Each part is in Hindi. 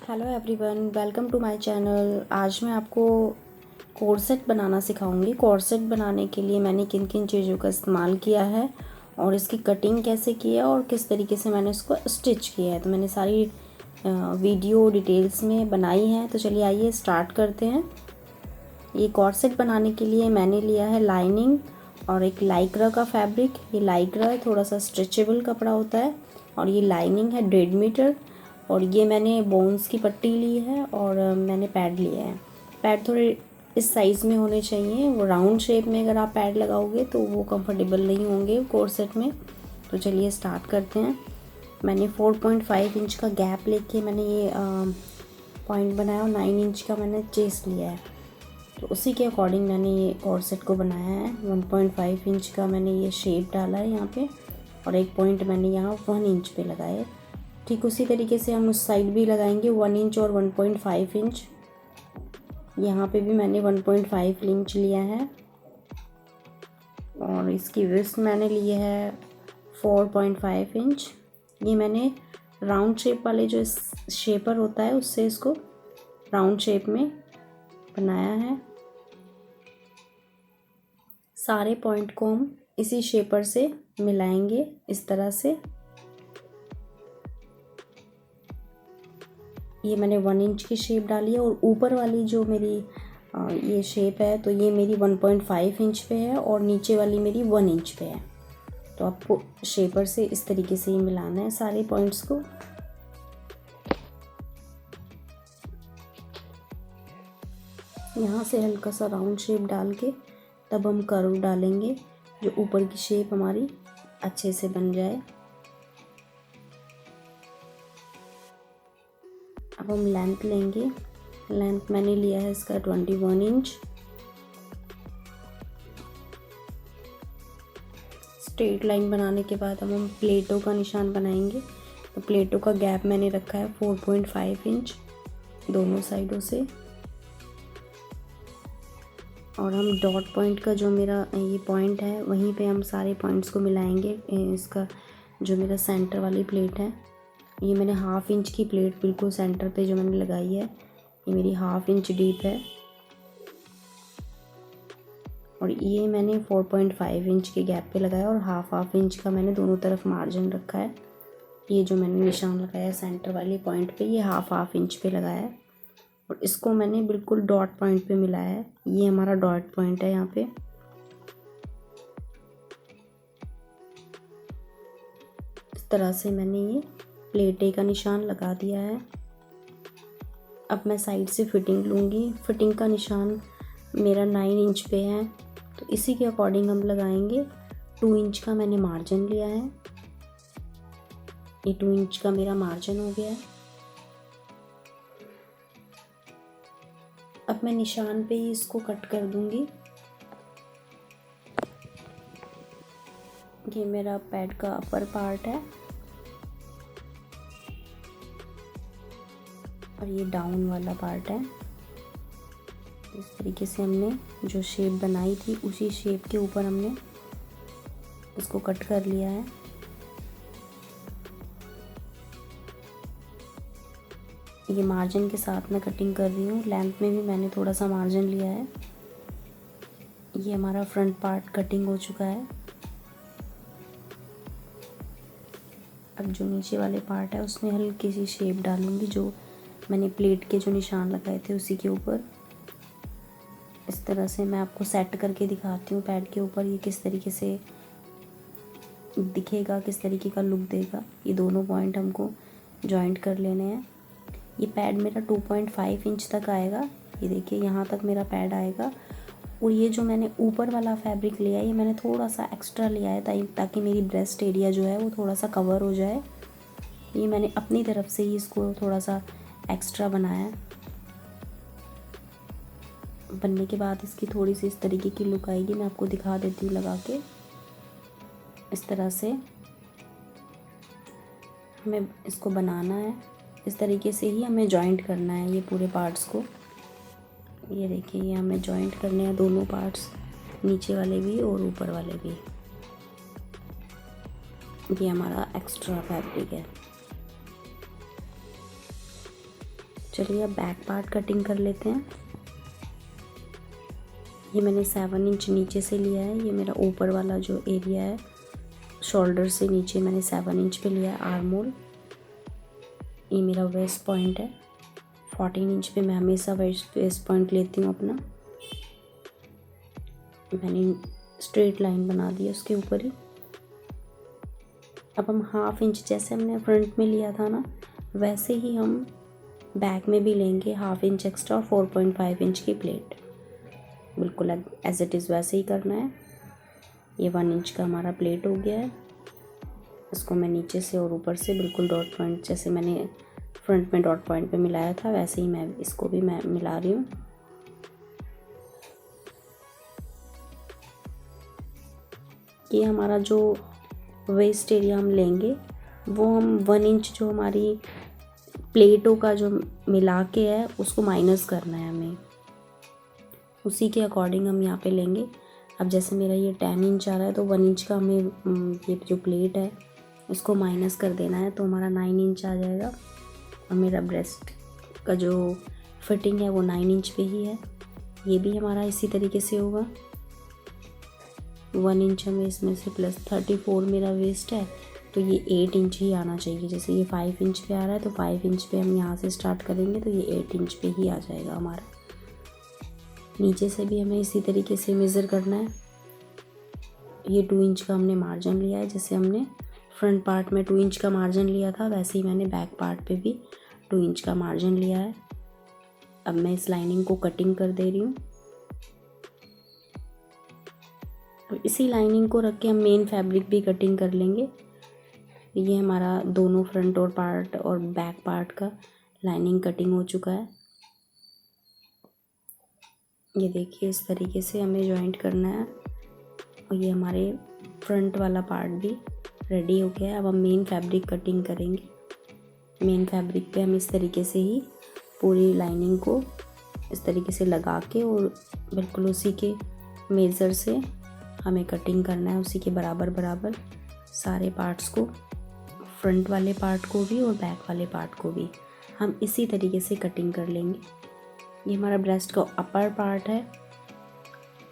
Hello everyone, welcome to my channel. आज मैं आपको कोर्सेट बनाना सिखाऊंगी। कोर्सेट बनाने के लिए मैंने किन किन चीज़ों का इस्तेमाल किया है और इसकी कटिंग कैसे की है और किस तरीके से मैंने इसको स्टिच किया है, तो मैंने सारी वीडियो डिटेल्स में बनाई है। तो चलिए आइए स्टार्ट करते हैं। ये कोर्सेट बनाने के लिए मैंने लिया है लाइनिंग और एक लाइक्रा का फैब्रिक। ये लाइक्रा है, थोड़ा सा स्ट्रेचेबल कपड़ा होता है, और ये लाइनिंग है 1.5 मीटर। और ये मैंने बोन्स की पट्टी ली है और मैंने पैड लिया है। पैड थोड़े इस साइज़ में होने चाहिए। वो राउंड शेप में अगर आप पैड लगाओगे तो वो कंफर्टेबल नहीं होंगे कोर्सेट में। तो चलिए स्टार्ट करते हैं। मैंने 4.5 इंच का गैप लेके मैंने ये पॉइंट बनाया और 9 इंच का मैंने चेस्ट लिया है। तो उसी के अकॉर्डिंग मैंने ये कोर्सेट को बनाया है। 1.5 इंच का मैंने ये शेप डाला है यहाँ पे, और एक पॉइंट मैंने यहाँ 1 इंच पे लगाया। ठीक उसी तरीके से हम उस साइड भी लगाएंगे 1 इंच और 1.5 इंच। यहाँ पे भी मैंने 1.5 इंच लिया है, और इसकी विड्थ मैंने ली है 4.5 इंच। ये मैंने राउंड शेप वाले जो शेपर होता है उससे इसको राउंड शेप में बनाया है। सारे पॉइंट को हम इसी शेपर से मिलाएंगे इस तरह से। ये मैंने 1 इंच की शेप डाली है, और ऊपर वाली जो मेरी ये शेप है तो ये मेरी 1.5 इंच पे है और नीचे वाली मेरी 1 इंच पे है। तो आपको शेपर से इस तरीके से ही मिलाना है सारे पॉइंट्स को। यहाँ से हल्का सा राउंड शेप डाल के तब हम कर्व डालेंगे, जो ऊपर की शेप हमारी अच्छे से बन जाए। अब हम लेंथ लेंगे। लेंथ मैंने लिया है इसका 21 इंच। स्ट्रेट लाइन बनाने के बाद अब हम प्लेटों का निशान बनाएंगे। तो प्लेटों का गैप मैंने रखा है 4.5 इंच दोनों साइडों से। और हम डॉट पॉइंट का जो मेरा ये पॉइंट है वहीं पे हम सारे पॉइंट्स को मिलाएंगे। इसका जो मेरा सेंटर वाली प्लेट है, ये मैंने 1/2 इंच की प्लेट बिल्कुल सेंटर पे जो मैंने लगाई है, ये मेरी 1/2 इंच डीप है। और ये मैंने 4.5 इंच के गैप पे लगाया, और हाफ इंच का मैंने दोनों तरफ मार्जिन रखा है। ये जो मैंने निशान लगाया सेंटर वाले पॉइंट पे, ये हाफ इंच पे लगाया है, और इसको मैंने बिल्कुल डॉट पॉइंट पे मिलाया है। ये हमारा डॉट पॉइंट है यहाँ पे। इस तरह से मैंने ये प्लेटे का निशान लगा दिया है। अब मैं साइड से फिटिंग लूँगी। फिटिंग का निशान मेरा 9 इंच पे है, तो इसी के अकॉर्डिंग हम लगाएंगे। 2 इंच का मैंने मार्जिन लिया है। ये 2 इंच का मेरा मार्जिन हो गया है। अब मैं निशान पे ही इसको कट कर दूंगी। ये मेरा पैड का अपर पार्ट है, और ये डाउन वाला पार्ट है। इस तरीके से हमने जो शेप बनाई थी उसी शेप के ऊपर हमने इसको कट कर लिया है। ये मार्जिन के साथ मैं कटिंग कर रही हूँ। लेंथ में भी मैंने थोड़ा सा मार्जिन लिया है। ये हमारा फ्रंट पार्ट कटिंग हो चुका है। अब जो नीचे वाले पार्ट है उसमें हल्की सी शेप डालूंगी, जो मैंने प्लेट के जो निशान लगाए थे उसी के ऊपर। इस तरह से मैं आपको सेट करके दिखाती हूँ पैड के ऊपर ये किस तरीके से दिखेगा, किस तरीके का लुक देगा। ये दोनों पॉइंट हमको जॉइंट कर लेने हैं। ये पैड मेरा 2.5 इंच तक आएगा। ये देखिए यहाँ तक मेरा पैड आएगा। और ये जो मैंने ऊपर वाला फैब्रिक लिया है, ये मैंने थोड़ा सा एक्स्ट्रा लिया है ताकि मेरी ब्रेस्ट एरिया जो है वो थोड़ा सा कवर हो जाए। ये मैंने अपनी तरफ से ही इसको थोड़ा सा एक्स्ट्रा बनाया। बनने के बाद इसकी थोड़ी सी इस तरीके की लुक आएगी। मैं आपको दिखा देती हूँ लगा के। इस तरह से हमें इसको बनाना है। इस तरीके से ही हमें जॉइंट करना है ये पूरे पार्ट्स को। ये देखिए, ये हमें जॉइंट करने हैं दोनों पार्ट्स, नीचे वाले भी और ऊपर वाले भी। ये हमारा एक्स्ट्रा फैब्रिक है। चलिए अब बैक पार्ट कटिंग कर लेते हैं। ये मैंने 7 इंच नीचे से लिया है। ये मेरा ऊपर वाला जो एरिया है शोल्डर से नीचे मैंने 7 इंच पे लिया है आर्म होल। ये मेरा वेस्ट पॉइंट है। 14 इंच पे मैं हमेशा वेस्ट पॉइंट लेती हूँ अपना। मैंने स्ट्रेट लाइन बना दी है उसके ऊपर ही। अब हम 1/2 इंच जैसे हमने फ्रंट में लिया था ना, वैसे ही हम बैक में भी लेंगे 1/2 इंच एक्स्ट्रा और 4.5 इंच की प्लेट। बिल्कुल एज इट इज़ वैसे ही करना है। ये 1 इंच का हमारा प्लेट हो गया है। इसको मैं नीचे से और ऊपर से बिल्कुल डॉट पॉइंट, जैसे मैंने फ्रंट में डॉट पॉइंट पे मिलाया था वैसे ही मैं इसको भी मैं मिला रही हूँ। ये हमारा जो वेस्ट एरिया हम लेंगे वो हम 1 इंच जो हमारी प्लेटों का जो मिला के है उसको माइनस करना है हमें। उसी के अकॉर्डिंग हम यहाँ पे लेंगे। अब जैसे मेरा ये 10 इंच आ रहा है तो 1 इंच का हमें ये जो प्लेट है उसको माइनस कर देना है, तो हमारा 9 इंच आ जाएगा। और मेरा ब्रेस्ट का जो फिटिंग है वो 9 इंच पे ही है। ये भी हमारा इसी तरीके से होगा। 1 इंच हमें इसमें से प्लस 34 मेरा वेस्ट है, तो ये 8 इंच ही आना चाहिए। जैसे ये 5 इंच पे आ रहा है तो 5 इंच पे हम यहाँ से स्टार्ट करेंगे तो ये 8 इंच पे ही आ जाएगा हमारा। नीचे से भी हमें इसी तरीके से मेज़र करना है। ये 2 इंच का हमने मार्जिन लिया है। जैसे हमने फ्रंट पार्ट में 2 इंच का मार्जिन लिया था वैसे ही मैंने बैक पार्ट पे भी 2 इंच का मार्जिन लिया है। अब मैं इस लाइनिंग को कटिंग कर दे रही हूँ। अब इसी लाइनिंग को रख के हम मेन फैब्रिक भी कटिंग कर लेंगे। ये हमारा दोनों फ्रंट और पार्ट और बैक पार्ट का लाइनिंग कटिंग हो चुका है। ये देखिए इस तरीके से हमें जॉइंट करना है। और ये हमारे फ्रंट वाला पार्ट भी रेडी हो गया है। अब हम मेन फैब्रिक कटिंग करेंगे। मेन फैब्रिक पे हम इस तरीके से ही पूरी लाइनिंग को इस तरीके से लगा के और बिल्कुल उसी के मेज़र से हमें कटिंग करना है। उसी के बराबर बराबर सारे पार्ट्स को, फ्रंट वाले पार्ट को भी और बैक वाले पार्ट को भी हम इसी तरीके से कटिंग कर लेंगे। ये हमारा ब्रेस्ट का अपर पार्ट है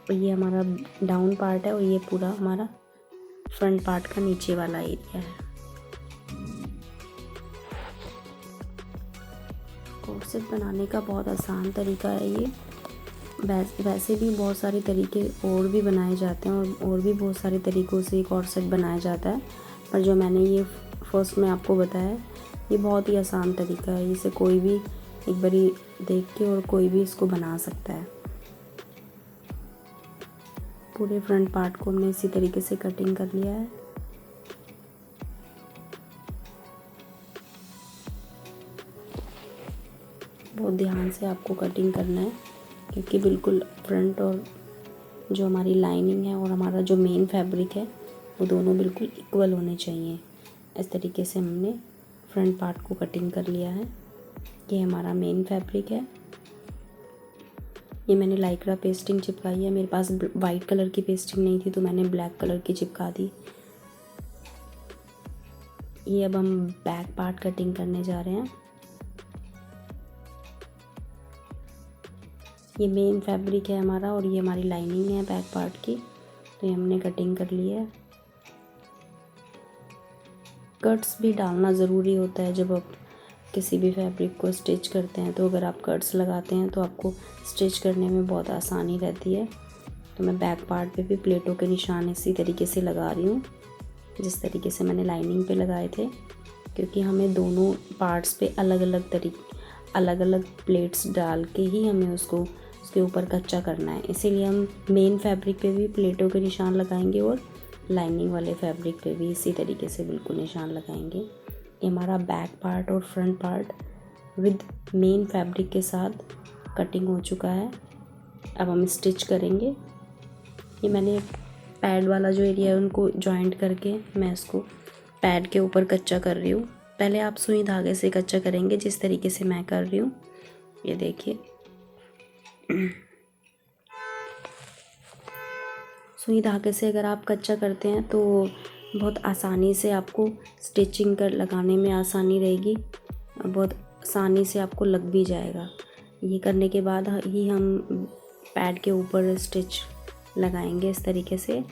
और ये हमारा डाउन पार्ट है और ये पूरा हमारा फ्रंट पार्ट का नीचे वाला एरिया है। कोर्सेट बनाने का बहुत आसान तरीका है ये। वैसे भी बहुत सारे तरीके और भी बनाए जाते हैं और भी बहुत सारे तरीक़ों से कोर्सेट बनाया जाता है, पर जो मैंने ये फर्स्ट में आपको बताया है ये बहुत ही आसान तरीका है। इसे कोई भी एक बारी देख के और कोई भी इसको बना सकता है। पूरे फ्रंट पार्ट को हमने इसी तरीके से कटिंग कर लिया है। बहुत ध्यान से आपको कटिंग करना है क्योंकि बिल्कुल फ्रंट और जो हमारी लाइनिंग है और हमारा जो मेन फैब्रिक है वो दोनों बिल्कुल इक्वल होने चाहिए। इस तरीके से हमने फ्रंट पार्ट को कटिंग कर लिया है। ये हमारा मेन फैब्रिक है। ये मैंने लाइक्रा पेस्टिंग चिपकाई है। मेरे पास वाइट कलर की पेस्टिंग नहीं थी तो मैंने ब्लैक कलर की चिपका दी। ये अब हम बैक पार्ट कटिंग करने जा रहे हैं। ये मेन फैब्रिक है हमारा और ये हमारी लाइनिंग है बैक पार्ट की, तो ये हमने कटिंग कर ली है। कट्स भी डालना ज़रूरी होता है जब आप किसी भी फैब्रिक को स्टिच करते हैं, तो अगर आप कट्स लगाते हैं तो आपको स्टिच करने में बहुत आसानी रहती है। तो मैं बैक पार्ट पे भी प्लेटों के निशान इसी तरीके से लगा रही हूँ जिस तरीके से मैंने लाइनिंग पे लगाए थे, क्योंकि हमें दोनों पार्ट्स पे अलग अलग प्लेट्स डाल के ही हमें उसके ऊपर कच्चा करना है। इसीलिए हम मेन फैब्रिक पे भी प्लेटों के निशान लगाएंगे और लाइनिंग वाले फैब्रिक पे भी इसी तरीके से बिल्कुल निशान लगाएंगे। ये हमारा बैक पार्ट और front part with main fabric के साथ कटिंग हो चुका है। अब हम स्टिच करेंगे। ये मैंने पैड वाला जो एरिया है उनको जॉइंट करके मैं इसको पैड के ऊपर कच्चा कर रही हूँ। पहले आप सुई धागे से कच्चा करेंगे जिस तरीके से मैं कर रही हूँ। ये देखिए सुई धागे से अगर आप कच्चा करते हैं तो बहुत आसानी से आपको स्टिचिंग कर लगाने में आसानी रहेगी, बहुत आसानी से आपको लग भी जाएगा। ये करने के बाद ही हम पैड के ऊपर स्टिच लगाएंगे इस तरीके से।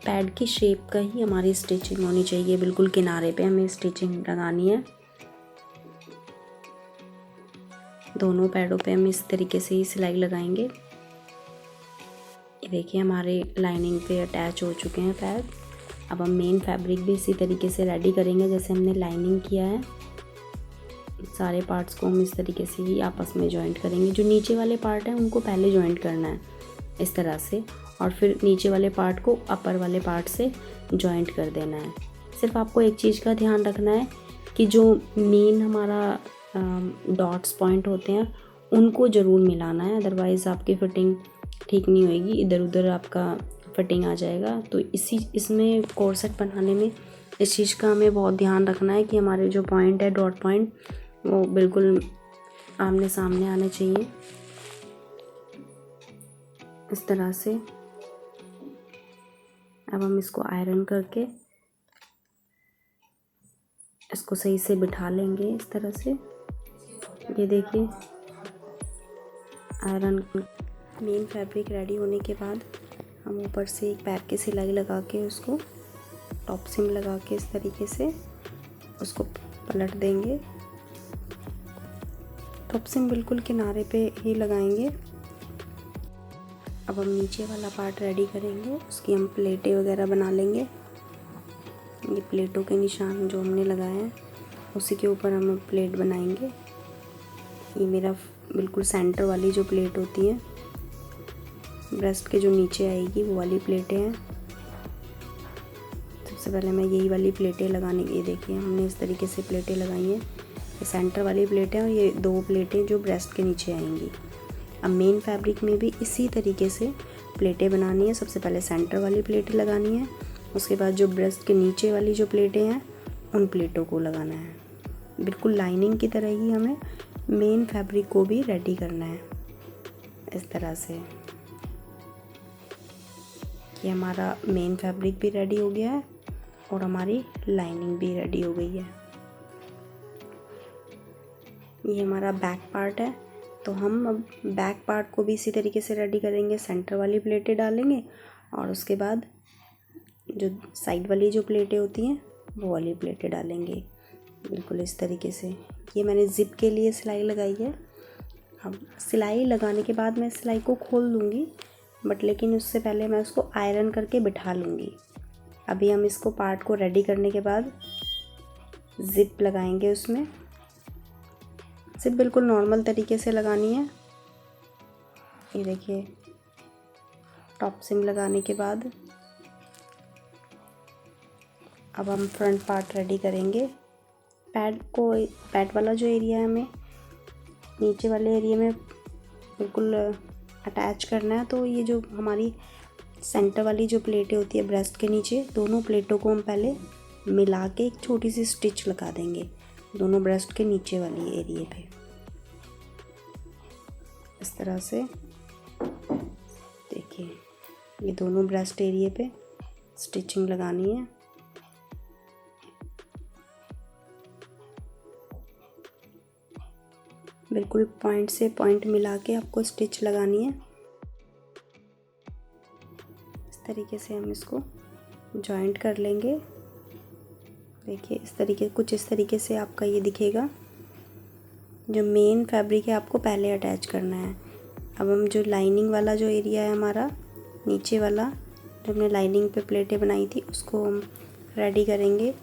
पैड की शेप का ही हमारी स्टिचिंग होनी चाहिए, बिल्कुल किनारे पे हमें स्टिचिंग लगानी है। दोनों पैडों पे हम इस तरीके से ही सिलाई लगाएंगे। ये देखिए हमारे लाइनिंग पे अटैच हो चुके हैं पैड। अब हम मेन फैब्रिक भी इसी तरीके से रेडी करेंगे जैसे हमने लाइनिंग किया है। सारे पार्ट्स को हम इस तरीके से ही आपस में जॉइंट करेंगे। जो नीचे वाले पार्ट हैं उनको पहले जॉइंट करना है इस तरह से, और फिर नीचे वाले पार्ट को अपर वाले पार्ट से जॉइंट कर देना है। सिर्फ आपको एक चीज़ का ध्यान रखना है कि जो मेन हमारा डॉट्स पॉइंट होते हैं उनको ज़रूर मिलाना है, अदरवाइज़ आपकी फ़िटिंग ठीक नहीं होएगी, इधर उधर आपका फिटिंग आ जाएगा। तो इसमें कोर्सेट बनाने में इस चीज़ का हमें बहुत ध्यान रखना है कि हमारे जो पॉइंट है, डॉट पॉइंट, वो बिल्कुल आमने सामने आने चाहिए इस तरह से। अब हम इसको आयरन करके इसको सही से बिठा लेंगे इस तरह से। ये देखिए आयरन मेन फैब्रिक रेडी होने के बाद हम ऊपर से एक पैर की सिलाई लगा के उसको टॉप सिम लगा के इस तरीके से उसको पलट देंगे। टॉप सिम बिल्कुल किनारे पे ही लगाएंगे। अब हम नीचे वाला पार्ट रेडी करेंगे, उसकी हम प्लेटें वगैरह बना लेंगे। ये प्लेटों के निशान जो हमने लगाए हैं उसी के ऊपर हम प्लेट बनाएंगे। ये मेरा बिल्कुल सेंटर वाली जो प्लेट होती है, ब्रेस्ट के जो नीचे आएगी वो वाली प्लेटें हैं। सबसे पहले मैं यही वाली प्लेटें लगाने, ये देखिए हमने इस तरीके से प्लेटें लगाई हैं। ये सेंटर वाली प्लेटें और ये 2 प्लेटें जो ब्रेस्ट के नीचे आएंगी। अब मेन फैब्रिक में भी इसी तरीके से प्लेटें बनानी है। सबसे पहले सेंटर वाली प्लेटें लगानी है, उसके बाद जो ब्रेस्ट के नीचे वाली जो प्लेटें हैं उन प्लेटों को लगाना है। बिल्कुल लाइनिंग की तरह ही हमें मेन फैब्रिक को भी रेडी करना है इस तरह से। ये हमारा मेन फैब्रिक भी रेडी हो गया है और हमारी लाइनिंग भी रेडी हो गई है। ये हमारा बैक पार्ट है, तो हम अब बैक पार्ट को भी इसी तरीके से रेडी करेंगे। सेंटर वाली प्लेटें डालेंगे और उसके बाद जो साइड वाली जो प्लेटें होती हैं वो वाली प्लेटें डालेंगे बिल्कुल इस तरीके से। ये मैंने ज़िप के लिए सिलाई लगाई है। अब सिलाई लगाने के बाद मैं सिलाई को खोल दूँगी, बट लेकिन उससे पहले मैं उसको आयरन करके बिठा लूँगी। अभी हम इसको पार्ट को रेडी करने के बाद ज़िप लगाएंगे उसमें। ज़िप बिल्कुल नॉर्मल तरीके से लगानी है। ये देखिए टॉप सिम लगाने के बाद अब हम फ्रंट पार्ट रेडी करेंगे। पैड वाला जो एरिया है हमें नीचे वाले एरिया में बिल्कुल अटैच करना है। तो ये जो हमारी सेंटर वाली जो प्लेटें होती है ब्रेस्ट के नीचे, दोनों प्लेटों को हम पहले मिला के एक छोटी सी स्टिच लगा देंगे दोनों ब्रेस्ट के नीचे वाली एरिया पे इस तरह से। देखिए ये दोनों ब्रेस्ट एरिया पे स्टिचिंग लगानी है। बिल्कुल पॉइंट से पॉइंट मिला के आपको स्टिच लगानी है। इस तरीके से हम इसको जॉइंट कर लेंगे। देखिए कुछ इस तरीके से आपका ये दिखेगा। जो मेन फैब्रिक है आपको पहले अटैच करना है। अब हम जो लाइनिंग वाला जो एरिया है हमारा नीचे वाला, जो हमने लाइनिंग पे प्लेटें बनाई थी, उसको हम रेडी करेंगे।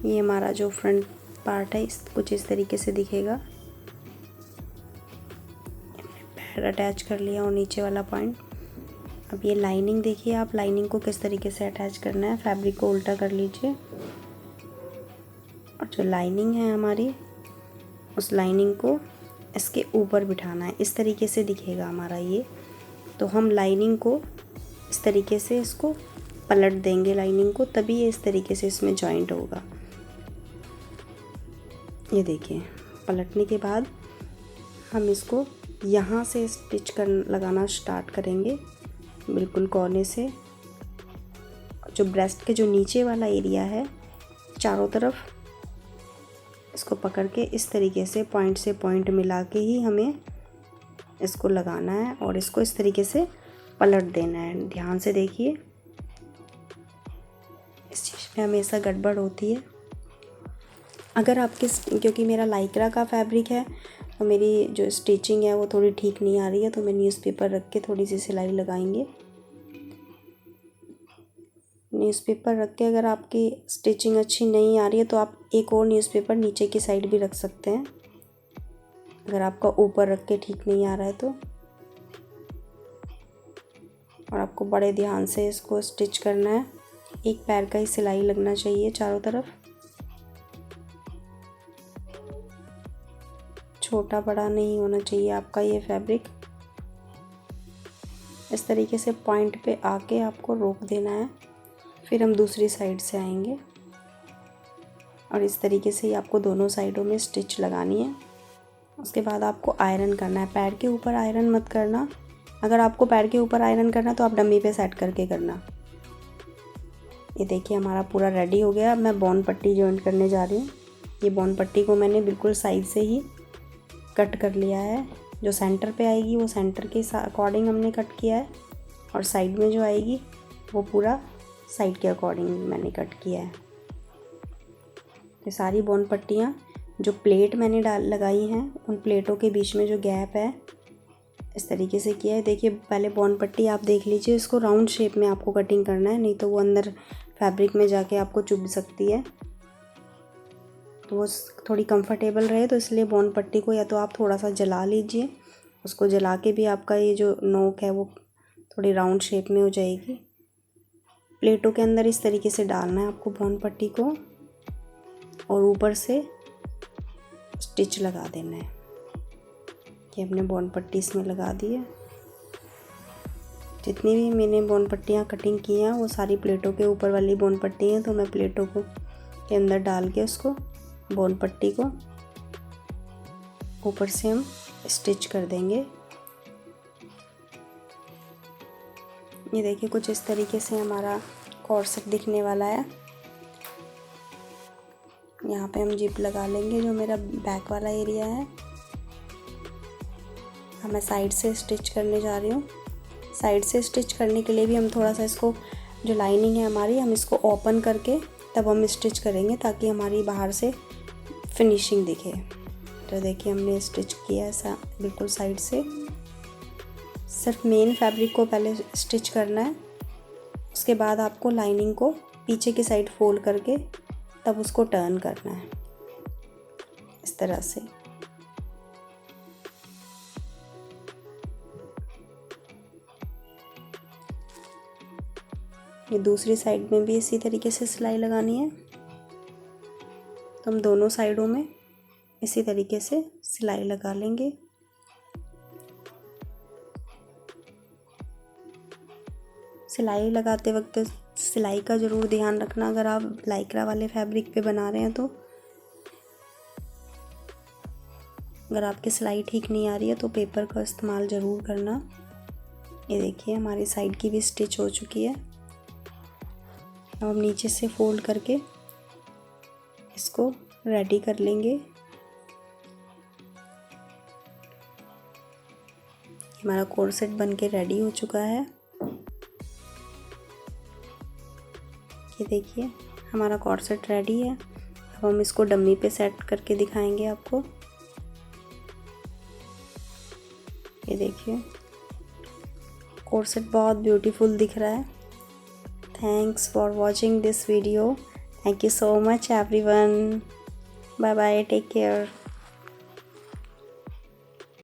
ये हमारा जो फ्रंट पार्ट है कुछ इस तरीके से दिखेगा। पैर अटैच कर लिया और नीचे वाला पॉइंट। अब ये लाइनिंग देखिए, आप लाइनिंग को किस तरीके से अटैच करना है। फैब्रिक को उल्टा कर लीजिए और जो लाइनिंग है हमारी उस लाइनिंग को इसके ऊपर बिठाना है। इस तरीके से दिखेगा हमारा ये। तो हम लाइनिंग को इस तरीके से इसको पलट देंगे लाइनिंग को, तभी ये इस तरीके से इसमें जॉइंट होगा। ये देखिए पलटने के बाद हम इसको यहाँ से स्टिच लगाना स्टार्ट करेंगे बिल्कुल कोने से। जो ब्रेस्ट के जो नीचे वाला एरिया है चारों तरफ इसको पकड़ के इस तरीके से पॉइंट मिला के ही हमें इसको लगाना है और इसको इस तरीके से पलट देना है। ध्यान से देखिए, इस चीज़ में हमेशा गड़बड़ होती है। अगर आपके, क्योंकि मेरा लाइक्रा का फैब्रिक है तो मेरी जो स्टिचिंग है वो थोड़ी ठीक नहीं आ रही है, तो मैं न्यूज़पेपर रख के थोड़ी सी सिलाई लगाएंगे। न्यूज़पेपर रख के अगर आपकी स्टिचिंग अच्छी नहीं आ रही है तो आप एक और न्यूज़पेपर नीचे की साइड भी रख सकते हैं, अगर आपका ऊपर रख के ठीक नहीं आ रहा है तो। और आपको बड़े ध्यान से इसको स्टिच करना है। एक पैर का ही सिलाई लगना चाहिए चारों तरफ, छोटा बड़ा नहीं होना चाहिए आपका ये फैब्रिक। इस तरीके से पॉइंट पे आके आपको रोक देना है, फिर हम दूसरी साइड से आएंगे और इस तरीके से ही आपको दोनों साइडों में स्टिच लगानी है। उसके बाद आपको आयरन करना है। पैर के ऊपर आयरन मत करना, अगर आपको पैर के ऊपर आयरन करना तो आप डम्मी पे सेट करके करना। ये देखिए हमारा पूरा रेडी हो गया। मैं बॉन पट्टी जॉइंट करने जा रही हूँ। ये बॉन पट्टी को मैंने बिल्कुल साइड से ही कट कर लिया है। जो सेंटर पे आएगी वो सेंटर के अकॉर्डिंग हमने कट किया है और साइड में जो आएगी वो पूरा साइड के अकॉर्डिंग मैंने कट किया है। ये सारी बॉन पट्टियाँ जो प्लेट मैंने लगाई हैं उन प्लेटों के बीच में जो गैप है इस तरीके से किया है। देखिए पहले बॉन पट्टी आप देख लीजिए, इसको राउंड शेप में आपको कटिंग करना है, नहीं तो वो अंदर फैब्रिक में जाके आपको चुभ सकती है। तो वो थोड़ी कंफर्टेबल रहे तो इसलिए बॉन पट्टी को या तो आप थोड़ा सा जला लीजिए, उसको जला के भी आपका ये जो नोक है वो थोड़ी राउंड शेप में हो जाएगी। प्लेटों के अंदर इस तरीके से डालना है आपको बॉन पट्टी को और ऊपर से स्टिच लगा देना है। ये हमने बॉन पट्टी इसमें लगा दी है। जितनी भी मैंने बॉन पट्टियाँ कटिंग की हैं वो सारी प्लेटों के ऊपर वाली बॉन पट्टी हैं, तो मैं प्लेटों को के अंदर डाल के उसको बॉन पट्टी को ऊपर से हम स्टिच कर देंगे। ये देखिए कुछ इस तरीके से हमारा कॉर्सेट दिखने वाला है। यहाँ पे हम जिप लगा लेंगे जो मेरा बैक वाला एरिया है। मैं साइड से स्टिच करने जा रही हूँ। साइड से स्टिच करने के लिए भी हम थोड़ा सा इसको, जो लाइनिंग है हमारी, हम इसको ओपन करके तब हम स्टिच करेंगे ताकि हमारी बाहर से फिनिशिंग दिखे। तो देखिए हमने स्टिच किया ऐसा बिल्कुल साइड से। सिर्फ मेन फैब्रिक को पहले स्टिच करना है, उसके बाद आपको लाइनिंग को पीछे की साइड फोल्ड करके तब उसको टर्न करना है इस तरह से। ये दूसरी साइड में भी इसी तरीके से सिलाई लगानी है, तो हम दोनों साइडों में इसी तरीके से सिलाई लगा लेंगे। सिलाई लगाते वक्त सिलाई का ज़रूर ध्यान रखना अगर आप लाइक्रा वाले फैब्रिक पे बना रहे हैं तो। अगर आपकी सिलाई ठीक नहीं आ रही है तो पेपर का इस्तेमाल ज़रूर करना। ये देखिए हमारी साइड की भी स्टिच हो चुकी है। अब हम नीचे से फोल्ड करके इसको रेडी कर लेंगे। हमारा कॉर्सेट बन के रेडी हो चुका है। ये देखिए हमारा कॉर्सेट रेडी है। अब हम इसको डम्मी पे सेट करके दिखाएंगे आपको। ये देखिए कॉर्सेट बहुत ब्यूटीफुल दिख रहा है। Thanks for watching this video. Thank you so much everyone. Bye bye. Take care.